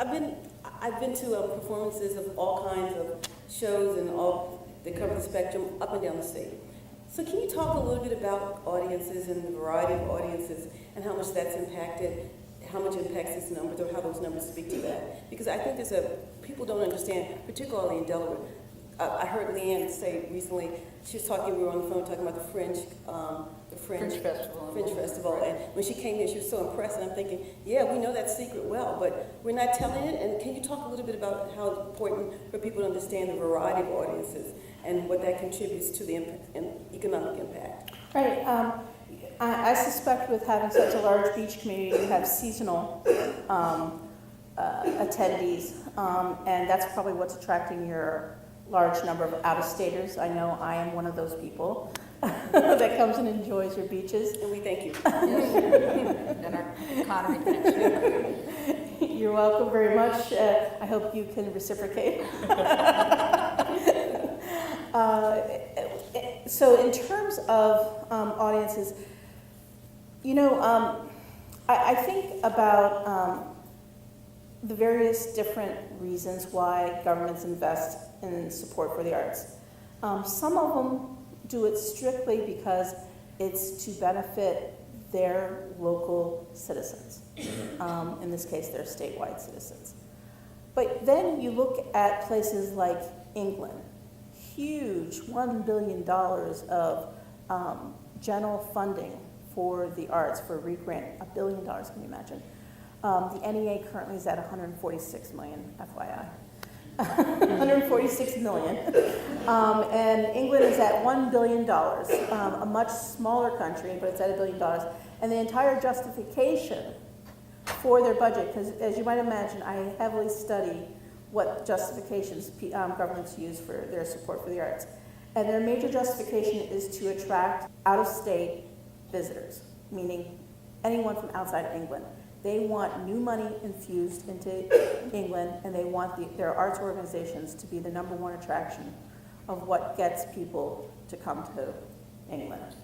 I've been to performances of all kinds of shows and all that cover the spectrum up and down the state. So can you talk a little bit about audiences and the variety of audiences and how much that's impacted, how much impacts these numbers or how those numbers speak to that? Because I think people don't understand, particularly in Delaware. I heard Liane say recently, she was talking, we were on the phone talking about the Fringe Festival. And when she came here, she was so impressed, and I'm thinking, yeah, we know that secret well, but we're not telling it. And can you talk a little bit about how it's important for people to understand the variety of audiences and what that contributes to the economic impact? Right. I suspect with having such a large beach community, you have seasonal attendees, and that's probably what's attracting your large number of out-of-staters. I know I am one of those people that comes and enjoys your beaches. And we thank you. Yes. And our economy thanks you. You're welcome very much. I hope you can reciprocate. So in terms of audiences, I think about the various different reasons why governments invest in support for the arts. Some of them do it strictly because it's to benefit their local citizens. In this case, they're statewide citizens. But then you look at places like England, huge $1 billion of general funding for the arts, for a REAP grant, $1 billion, can you imagine? The NEA currently is at 146 million, FYI. 146 million. And England is at $1 billion, a much smaller country, but it's at $1 billion. And the entire justification for their budget, because as you might imagine, I heavily study what justifications governments use for their support for the arts. And their major justification is to attract out-of-state visitors, meaning anyone from outside of England. They want new money infused into England, and they want their arts organizations to be the #1 attraction of what gets people to come to England.